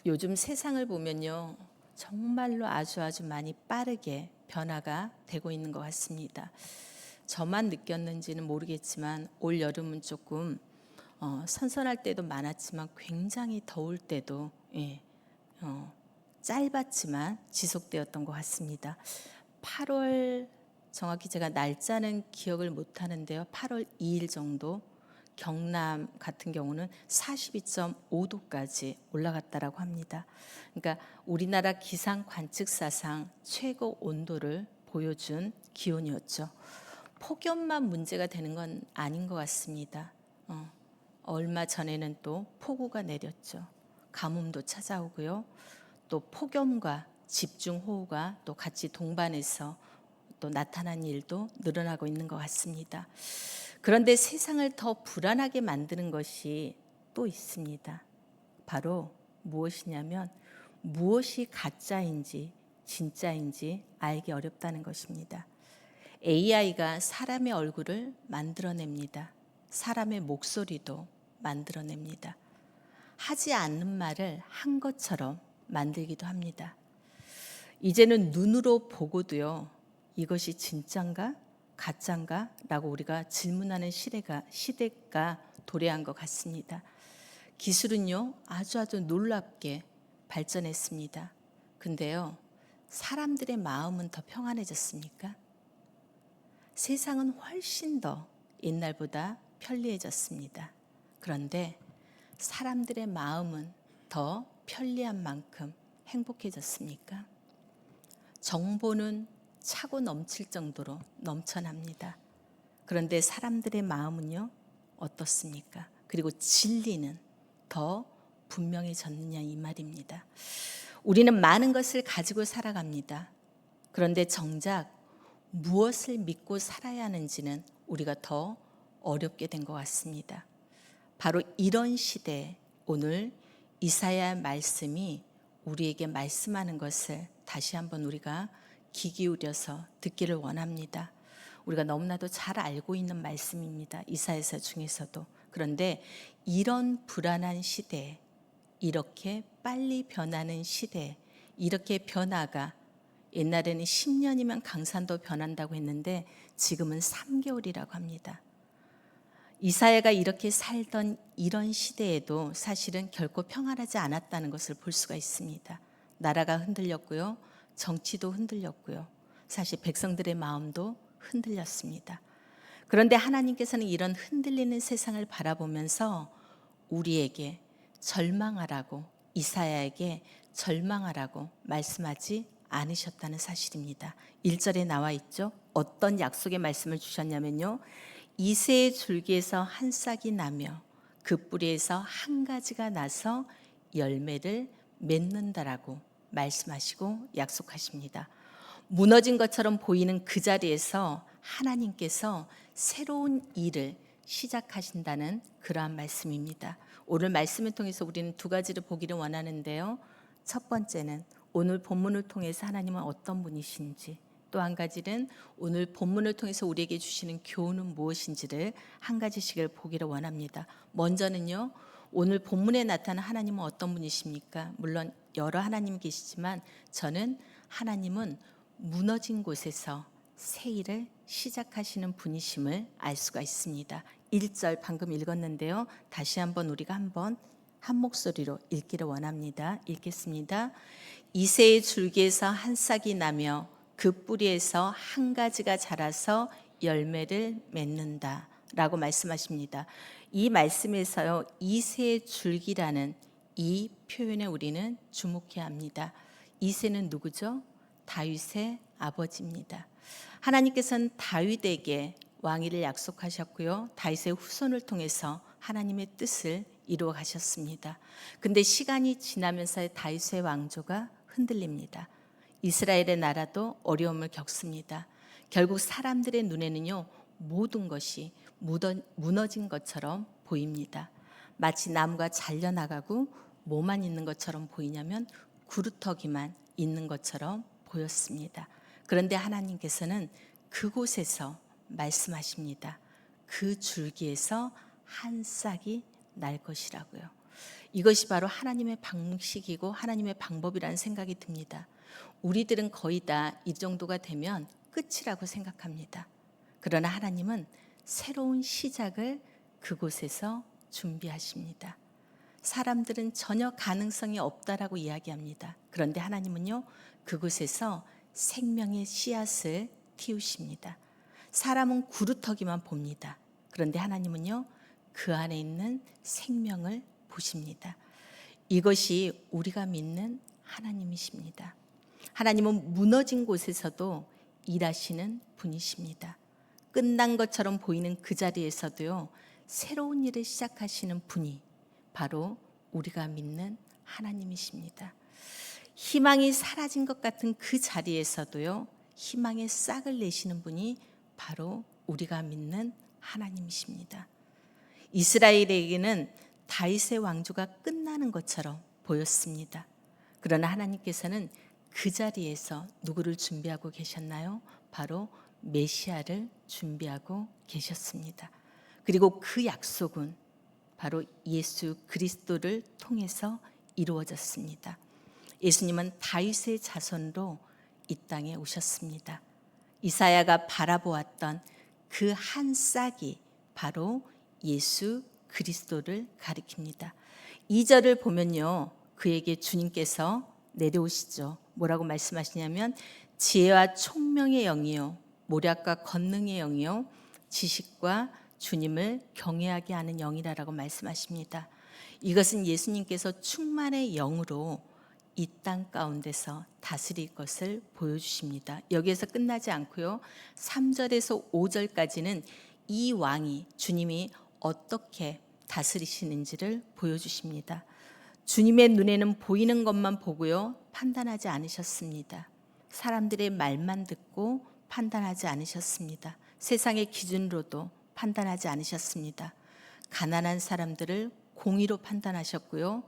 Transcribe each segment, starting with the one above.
요즘 세상을 보면요, 정말로 아주 많이 빠르게 변화가 되고 있는 것 같습니다. 저만 느꼈는지는 모르겠지만 올 여름은 조금 선선할 때도 많았지만 굉장히 더울 때도 어, 짧았지만 지속되었던 것 같습니다. 8월 정확히 제가 날짜는 기억을 못 하는데요. 8월 2일 정도 경남 같은 경우는 42.5도까지 올라갔다라고 합니다. 그러니까 우리나라 기상 관측사상 최고 온도를 보여준 기온이었죠. 폭염만 문제가 되는 건 아닌 것 같습니다. 얼마 전에는 또 폭우가 내렸죠. 가뭄도 찾아오고요. 또 폭염과 집중호우가 또 같이 동반해서 또 나타난 일도 늘어나고 있는 것 같습니다. 그런데 세상을 더 불안하게 만드는 것이 또 있습니다. 바로 무엇이냐면 무엇이 가짜인지 진짜인지 알기 어렵다는 것입니다. AI가 사람의 얼굴을 만들어냅니다. 사람의 목소리도 만들어냅니다. 하지 않는 말을 한 것처럼 만들기도 합니다. 이제는 눈으로 보고도요, 이것이 진짠가 가짠가 라고 우리가 질문하는 시대가 도래한 것 같습니다. 기술은요, 아주 놀랍게 발전했습니다. 근데요, 사람들의 마음은 더 평안해졌습니까? 세상은 훨씬 더 옛날보다 편리해졌습니다. 그런데 사람들의 마음은 더 편리한 만큼 행복해졌습니까? 정보는 차고 넘칠 정도로 넘쳐납니다. 그런데 사람들의 마음은요, 어떻습니까? 그리고 진리는 더 분명해졌느냐 이 말입니다. 우리는 많은 것을 가지고 살아갑니다. 그런데 정작 무엇을 믿고 살아야 하는지는 우리가 더 어렵게 된 것 같습니다. 바로 이런 시대에 오늘 이사야 말씀이 우리에게 말씀하는 것을 다시 한번 우리가 귀 기울여서 듣기를 원합니다. 우리가 너무나도 잘 알고 있는 말씀입니다. 이사야서 중에서도. 그런데 이런 불안한 시대에, 이렇게 빨리 변하는 시대에, 이렇게 변화가 옛날에는 10년이면 강산도 변한다고 했는데 지금은 3개월이라고 합니다. 이사야가 이렇게 살던 이런 시대에도 사실은 결코 평안하지 않았다는 것을 볼 수가 있습니다. 나라가 흔들렸고요. 정치도 흔들렸고요. 사실 백성들의 마음도 흔들렸습니다. 그런데 하나님께서는 이런 흔들리는 세상을 바라보면서 우리에게 절망하라고, 이사야에게 절망하라고 말씀하지 않으셨다는 사실입니다. 1절에 나와 있죠. 어떤 약속의 말씀을 주셨냐면요. 이새의 줄기에서 한 싹이 나며 그 뿌리에서 한 가지가 나서 열매를 맺는다라고 말씀하시고 약속하십니다. 무너진 것처럼 보이는 그 자리에서 하나님께서 새로운 일을 시작하신다는 그러한 말씀입니다. 오늘 말씀을 통해서 우리는 두 가지를 보기를 원하는데요. 첫 번째는 오늘 본문을 통해서 하나님은 어떤 분이신지, 또 한 가지는 오늘 본문을 통해서 우리에게 주시는 교훈은 무엇인지를 한 가지씩을 보기를 원합니다. 먼저는요, 오늘 본문에 나타난 하나님은 어떤 분이십니까? 물론 여러 하나님 계시지만 저는 하나님은 무너진 곳에서 새 일을 시작하시는 분이심을 알 수가 있습니다. 1절 방금 읽었는데요. 다시 한번 우리가 한 목소리로 읽기를 원합니다. 읽겠습니다. 이새의 줄기에서 한 싹이 나며 그 뿌리에서 한 가지가 자라서 열매를 맺는다 라고 말씀하십니다. 이 말씀에서요, 이새의 줄기라는 이 표현에 우리는 주목해야 합니다. 이새는 누구죠? 다윗의 아버지입니다. 하나님께서는 다윗에게 왕위를 약속하셨고요. 다윗의 후손을 통해서 하나님의 뜻을 이루어 가셨습니다. 근데 시간이 지나면서 다윗의 왕조가 흔들립니다. 이스라엘의 나라도 어려움을 겪습니다. 결국 사람들의 눈에는요, 모든 것이 무너진 것처럼 보입니다. 마치 나무가 잘려나가고 뭐만 있는 것처럼 보이냐면 구루터기만 있는 것처럼 보였습니다. 그런데 하나님께서는 그곳에서 말씀하십니다. 그 줄기에서 한 싹이 날 것이라고요. 이것이 바로 하나님의 방식이고 하나님의 방법이라는 생각이 듭니다. 우리들은 거의 다 이 정도가 되면 끝이라고 생각합니다. 그러나 하나님은 새로운 시작을 그곳에서 준비하십니다. 사람들은 전혀 가능성이 없다라고 이야기합니다. 그런데 하나님은요, 그곳에서 생명의 씨앗을 틔우십니다. 사람은 구루터기만 봅니다. 그런데 하나님은요, 그 안에 있는 생명을 보십니다. 이것이 우리가 믿는 하나님이십니다. 하나님은 무너진 곳에서도 일하시는 분이십니다. 끝난 것처럼 보이는 그 자리에서도요, 새로운 일을 시작하시는 분이 바로 우리가 믿는 하나님이십니다. 희망이 사라진 것 같은 그 자리에서도요, 희망의 싹을 내시는 분이 바로 우리가 믿는 하나님이십니다. 이스라엘에게는 다윗의 왕조가 끝나는 것처럼 보였습니다. 그러나 하나님께서는 그 자리에서 누구를 준비하고 계셨나요? 바로 메시아를 준비하고 계셨습니다. 그리고 그 약속은 바로 예수 그리스도를 통해서 이루어졌습니다. 예수님은 다윗의 자손으로 이 땅에 오셨습니다. 이사야가 바라보았던 그 한 싹이 바로 예수 그리스도를 가리킵니다. 2절을 보면요, 그에게 주님께서 내려오시죠. 뭐라고 말씀하시냐면 지혜와 총명의 영이요, 모략과 권능의 영이요, 지식과 주님을 경외하게 하는 영이라고 말씀하십니다. 이것은 예수님께서 충만의 영으로 이 땅 가운데서 다스릴 것을 보여주십니다. 여기에서 끝나지 않고요, 3절에서 5절까지는 이 왕이, 주님이 어떻게 다스리시는지를 보여주십니다. 주님의 눈에는 보이는 것만 보고요, 판단하지 않으셨습니다. 사람들의 말만 듣고 판단하지 않으셨습니다. 세상의 기준으로도 판단하지 않으셨습니다. 가난한 사람들을 공의로 판단하셨고요,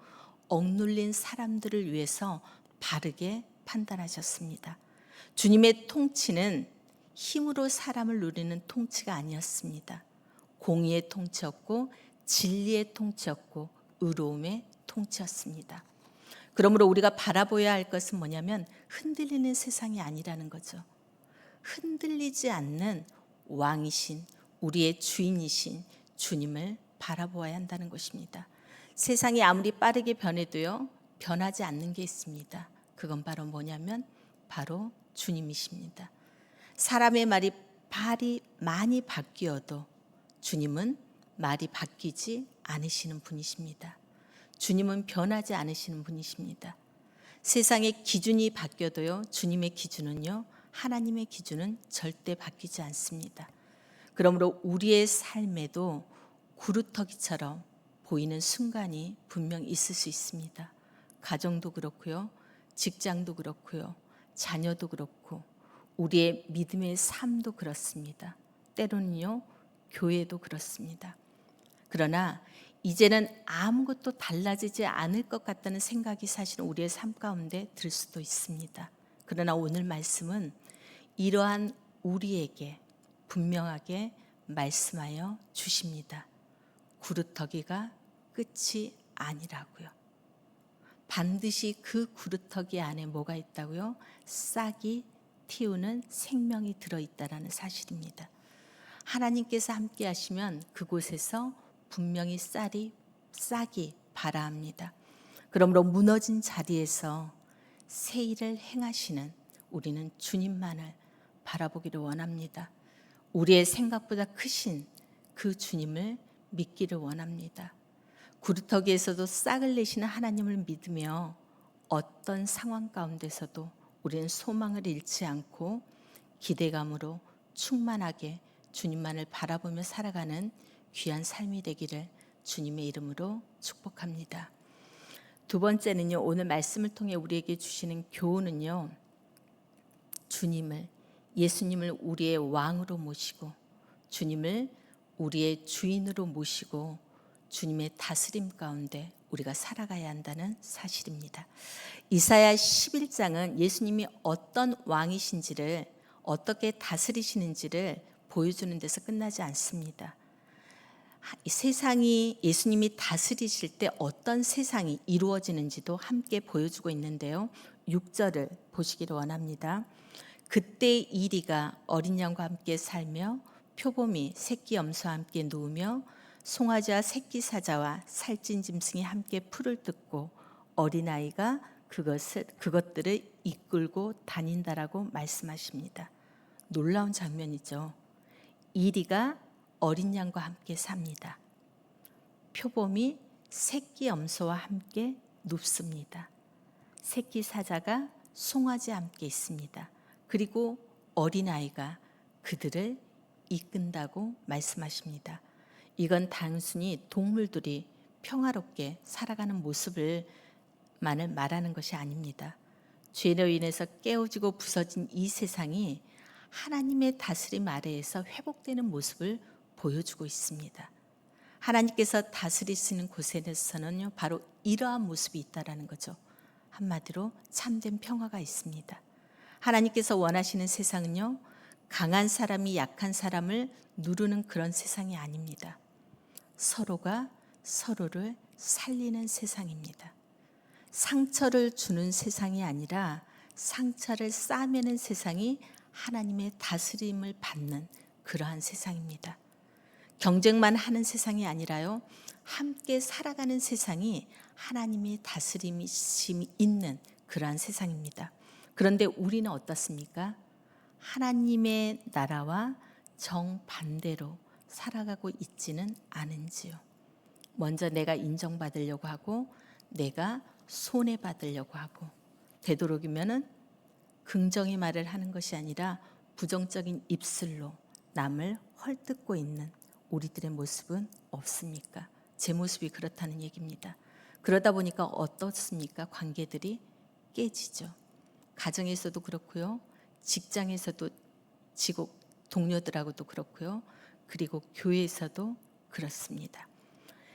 억눌린 사람들을 위해서 바르게 판단하셨습니다. 주님의 통치는 힘으로 사람을 누리는 통치가 아니었습니다. 공의의 통치였고 진리의 통치였고 의로움의 통치였습니다. 그러므로 우리가 바라보아야 할 것은 뭐냐면 흔들리는 세상이 아니라는 거죠. 흔들리지 않는 왕이신, 우리의 주인이신 주님을 바라보아야 한다는 것입니다. 세상이 아무리 빠르게 변해도요, 변하지 않는 게 있습니다. 그건 바로 뭐냐면 바로 주님이십니다. 사람의 말이 많이 바뀌어도 주님은 말이 바뀌지 않으시는 분이십니다. 주님은 변하지 않으시는 분이십니다. 세상의 기준이 바뀌어도요, 주님의 기준은요, 하나님의 기준은 절대 바뀌지 않습니다. 그러므로 우리의 삶에도 구루터기처럼 보이는 순간이 분명 있을 수 있습니다. 가정도 그렇고요, 직장도 그렇고요, 자녀도 그렇고 우리의 믿음의 삶도 그렇습니다. 때로는요, 교회도 그렇습니다. 그러나 이제는 아무것도 달라지지 않을 것 같다는 생각이 사실은 우리의 삶 가운데 들 수도 있습니다. 그러나 오늘 말씀은 이러한 우리에게 분명하게 말씀하여 주십니다. 구루터기가 끝이 아니라고요. 반드시 그 구루터기 안에 뭐가 있다고요? 싹이 틔우는 생명이 들어있다라는 사실입니다. 하나님께서 함께 하시면 그곳에서 분명히 싹이 발아합니다. 그러므로 무너진 자리에서 새 일을 행하시는 우리는 주님만을 바라보기를 원합니다. 우리의 생각보다 크신 그 주님을 믿기를 원합니다. 구루터기에서도 싹을 내시는 하나님을 믿으며 어떤 상황 가운데서도 우리는 소망을 잃지 않고 기대감으로 충만하게 주님만을 바라보며 살아가는 귀한 삶이 되기를 주님의 이름으로 축복합니다. 두 번째는요, 오늘 말씀을 통해 우리에게 주시는 교훈은요, 예수님을 우리의 왕으로 모시고 주님을 우리의 주인으로 모시고 주님의 다스림 가운데 우리가 살아가야 한다는 사실입니다. 이사야 11장은 예수님이 어떤 왕이신지를, 어떻게 다스리시는지를 보여주는 데서 끝나지 않습니다. 이 세상이 예수님이 다스리실 때 어떤 세상이 이루어지는지도 함께 보여주고 있는데요. 6절을 보시기를 원합니다. 그때 이리가 어린 양과 함께 살며 표범이 새끼 염소와 함께 누우며 송아지와 새끼 사자와 살찐 짐승이 함께 풀을 뜯고 어린아이가 그것들을 이끌고 다닌다라고 말씀하십니다. 놀라운 장면이죠. 이리가 어린 양과 함께 삽니다. 표범이 새끼 염소와 함께 눕습니다. 새끼 사자가 송아지와 함께 있습니다. 그리고 어린아이가 그들을 이끈다고 말씀하십니다. 이건 단순히 동물들이 평화롭게 살아가는 모습을 만을 말하는 것이 아닙니다. 죄로 인해서 깨어지고 부서진 이 세상이 하나님의 다스림 아래에서 회복되는 모습을 보여주고 있습니다. 하나님께서 다스리시는 곳에서는요, 바로 이러한 모습이 있다라는 거죠. 한마디로 참된 평화가 있습니다. 하나님께서 원하시는 세상은요, 강한 사람이 약한 사람을 누르는 그런 세상이 아닙니다. 서로가 서로를 살리는 세상입니다. 상처를 주는 세상이 아니라 상처를 싸매는 세상이 하나님의 다스림을 받는 그러한 세상입니다. 경쟁만 하는 세상이 아니라요, 함께 살아가는 세상이 하나님의 다스림이 있는 그러한 세상입니다. 그런데 우리는 어떻습니까? 하나님의 나라와 정반대로 살아가고 있지는 않은지요. 먼저 내가 인정받으려고 하고 내가 손해받으려고 하고 되도록이면은 긍정의 말을 하는 것이 아니라 부정적인 입술로 남을 헐뜯고 있는 우리들의 모습은 없습니까? 제 모습이 그렇다는 얘기입니다. 그러다 보니까 어떻습니까? 관계들이 깨지죠. 가정에서도 그렇고요. 직장에서도 동료들하고도 그렇고요. 그리고 교회에서도 그렇습니다.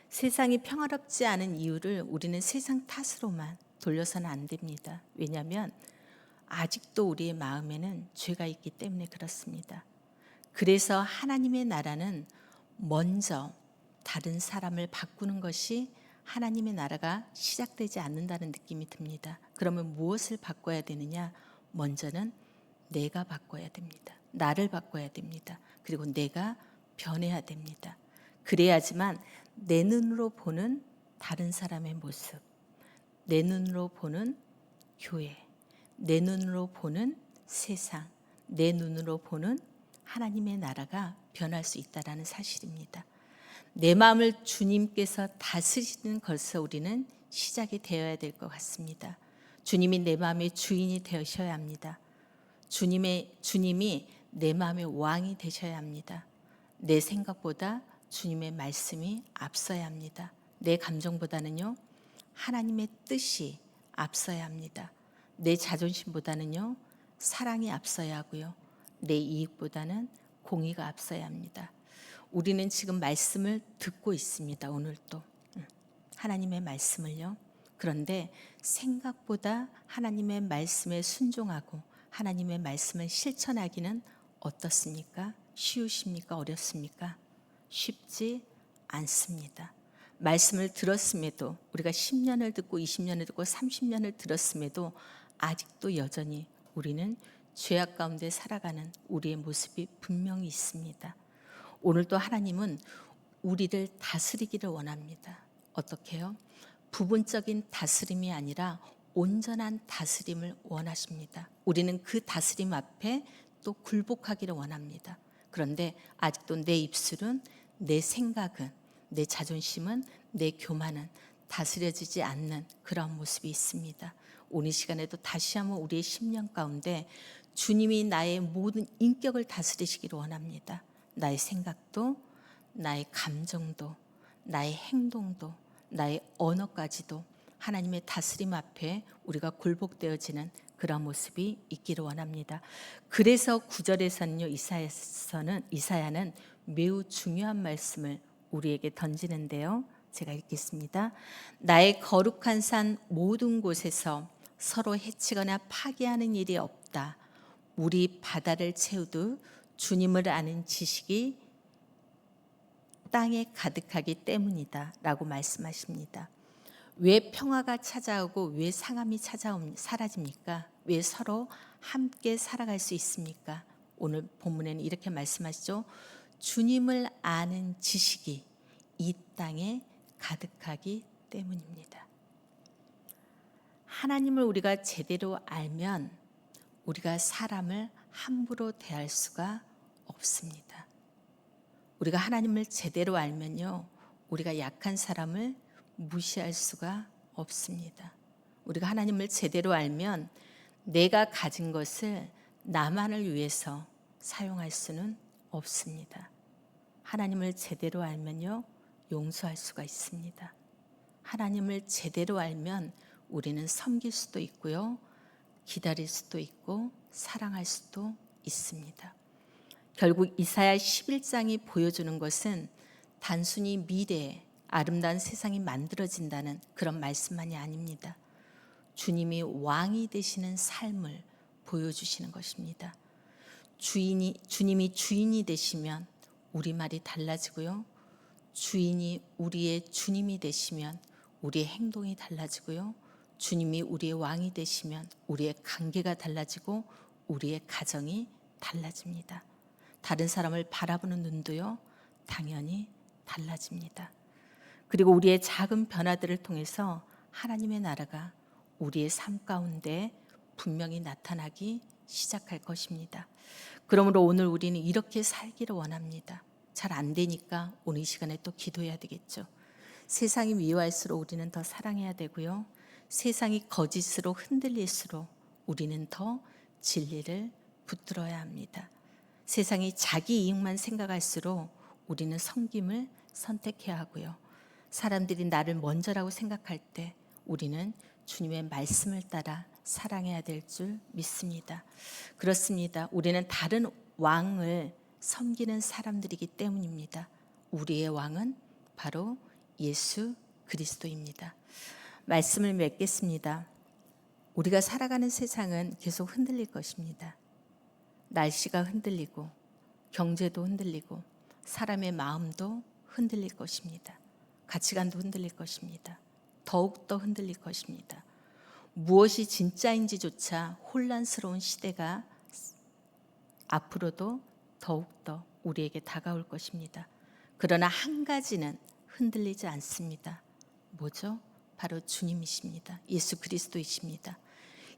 세상이 평화롭지 않은 이유를 우리는 세상 탓으로만 돌려서는 안 됩니다. 왜냐하면 아직도 우리의 마음에는 죄가 있기 때문에 그렇습니다. 그래서 하나님의 나라는 먼저 다른 사람을 바꾸는 것이 하나님의 나라가 시작되지 않는다는 느낌이 듭니다. 그러면 무엇을 바꿔야 되느냐? 먼저는 내가 바꿔야 됩니다. 나를 바꿔야 됩니다. 그리고 내가 변해야 됩니다. 그래야지만 내 눈으로 보는 다른 사람의 모습, 내 눈으로 보는 교회, 내 눈으로 보는 세상, 내 눈으로 보는 하나님의 나라가 변할 수 있다는 사실입니다. 내 마음을 주님께서 다스리는 것에서 우리는 시작이 되어야 될 것 같습니다. 주님이 내 마음의 주인이 되셔야 합니다. 주님이 내 마음의 왕이 되셔야 합니다. 내 생각보다 주님의 말씀이 앞서야 합니다. 내 감정보다는요, 하나님의 뜻이 앞서야 합니다. 내 자존심보다는요, 사랑이 앞서야 하고요. 내 이익보다는 공의가 앞서야 합니다. 우리는 지금 말씀을 듣고 있습니다. 오늘도 하나님의 말씀을요. 그런데 생각보다 하나님의 말씀에 순종하고 하나님의 말씀을 실천하기는 어떻습니까? 쉬우십니까? 어렵습니까? 쉽지 않습니다. 말씀을 들었음에도 우리가 10년을 듣고 20년을 듣고 30년을 들었음에도 아직도 여전히 우리는 죄악 가운데 살아가는 우리의 모습이 분명히 있습니다. 오늘도 하나님은 우리를 다스리기를 원합니다. 어떻게 해요? 부분적인 다스림이 아니라 온전한 다스림을 원하십니다. 우리는 그 다스림 앞에 또 굴복하기를 원합니다. 그런데 아직도 내 입술은, 내 생각은, 내 자존심은, 내 교만은 다스려지지 않는 그런 모습이 있습니다. 오늘 시간에도 다시 한번 우리의 심령 가운데 주님이 나의 모든 인격을 다스리시기를 원합니다. 나의 생각도, 나의 감정도, 나의 행동도, 나의 언어까지도 하나님의 다스림 앞에 우리가 굴복되어지는 그런 모습이 있기를 원합니다. 그래서 9절에서는요, 이사야는 매우 중요한 말씀을 우리에게 던지는데요. 제가 읽겠습니다. 나의 거룩한 산 모든 곳에서 서로 해치거나 파괴하는 일이 없다. 우리 바다를 채우듯 주님을 아는 지식이 땅에 가득하기 때문이다 라고 말씀하십니다. 왜 평화가 찾아오고 왜 상함이 사라집니까? 왜 서로 함께 살아갈 수 있습니까? 오늘 본문에는 이렇게 말씀하시죠. 주님을 아는 지식이 이 땅에 가득하기 때문입니다. 하나님을 우리가 제대로 알면 우리가 사람을 함부로 대할 수가 없습니다. 우리가 하나님을 제대로 알면요, 우리가 약한 사람을 무시할 수가 없습니다. 우리가 하나님을 제대로 알면 내가 가진 것을 나만을 위해서 사용할 수는 없습니다. 하나님을 제대로 알면요, 용서할 수가 있습니다. 하나님을 제대로 알면 우리는 섬길 수도 있고요, 기다릴 수도 있고 사랑할 수도 있습니다. 결국 이사야 11장이 보여주는 것은 단순히 미래에 아름다운 세상이 만들어진다는 그런 말씀만이 아닙니다. 주님이 왕이 되시는 삶을 보여주시는 것입니다. 주님이 주인이 되시면 우리말이 달라지고요. 주인이 우리의 주님이 되시면 우리의 행동이 달라지고요. 주님이 우리의 왕이 되시면 우리의 관계가 달라지고 우리의 가정이 달라집니다. 다른 사람을 바라보는 눈도요, 당연히 달라집니다. 그리고 우리의 작은 변화들을 통해서 하나님의 나라가 우리의 삶 가운데 분명히 나타나기 시작할 것입니다. 그러므로 오늘 우리는 이렇게 살기를 원합니다. 잘 안 되니까 오늘 이 시간에 또 기도해야 되겠죠. 세상이 미워할수록 우리는 더 사랑해야 되고요. 세상이 거짓으로 흔들릴수록 우리는 더 진리를 붙들어야 합니다. 세상이 자기 이익만 생각할수록 우리는 섬김을 선택해야 하고요. 사람들이 나를 먼저라고 생각할 때 우리는 주님의 말씀을 따라 사랑해야 될 줄 믿습니다. 그렇습니다. 우리는 다른 왕을 섬기는 사람들이기 때문입니다. 우리의 왕은 바로 예수 그리스도입니다. 말씀을 맺겠습니다. 우리가 살아가는 세상은 계속 흔들릴 것입니다. 날씨가 흔들리고 경제도 흔들리고 사람의 마음도 흔들릴 것입니다. 가치관도 흔들릴 것입니다. 더욱더 흔들릴 것입니다. 무엇이 진짜인지조차 혼란스러운 시대가 앞으로도 더욱더 우리에게 다가올 것입니다. 그러나 한 가지는 흔들리지 않습니다. 뭐죠? 바로 주님이십니다. 예수 그리스도이십니다.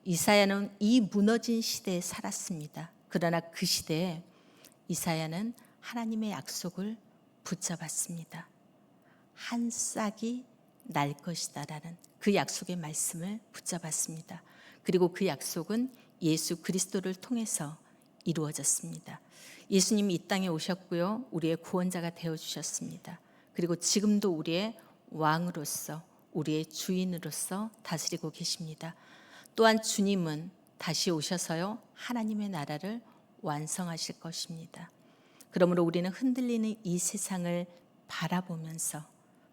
이사야는 이 무너진 시대에 살았습니다. 그러나 그 시대에 이사야는 하나님의 약속을 붙잡았습니다. 한 싹이 날 것이다라는 그 약속의 말씀을 붙잡았습니다. 그리고 그 약속은 예수 그리스도를 통해서 이루어졌습니다. 예수님이 이 땅에 오셨고요. 우리의 구원자가 되어주셨습니다. 그리고 지금도 우리의 왕으로서 우리의 주인으로서 다스리고 계십니다. 또한 주님은 다시 오셔서요, 하나님의 나라를 완성하실 것입니다. 그러므로 우리는 흔들리는 이 세상을 바라보면서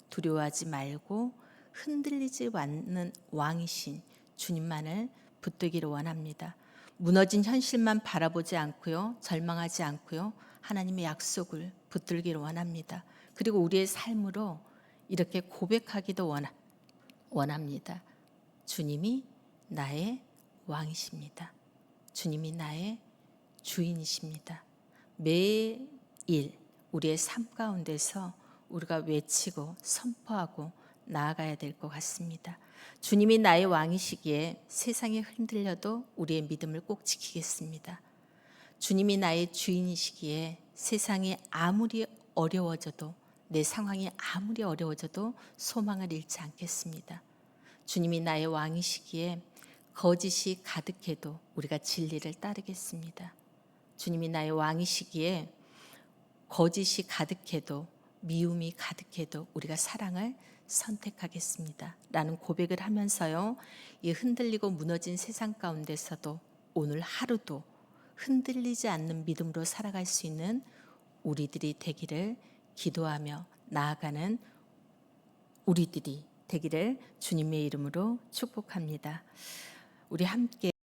두려워하지 말고 흔들리지 않는 왕이신 주님만을 붙들기를 원합니다. 무너진 현실만 바라보지 않고요, 절망하지 않고요, 하나님의 약속을 붙들기를 원합니다. 그리고 우리의 삶으로 이렇게 고백하기도 원합니다. 주님이 나의 왕이십니다. 주님이 나의 주인이십니다. 매일 우리의 삶 가운데서 우리가 외치고 선포하고 나아가야 될 것 같습니다. 주님이 나의 왕이시기에 세상이 흔들려도 우리의 믿음을 꼭 지키겠습니다. 주님이 나의 주인이시기에 세상이 아무리 어려워져도, 내 상황이 아무리 어려워져도 소망을 잃지 않겠습니다. 주님이 나의 왕이시기에 거짓이 가득해도 우리가 진리를 따르겠습니다. 주님이 나의 왕이시기에 거짓이 가득해도, 미움이 가득해도 우리가 사랑을 선택하겠습니다. 라는 고백을 하면서요, 이 흔들리고 무너진 세상 가운데서도 오늘 하루도 흔들리지 않는 믿음으로 살아갈 수 있는 우리들이 되기를 기도하며 나아가는 우리들이 되기를 주님의 이름으로 축복합니다. 우리 함께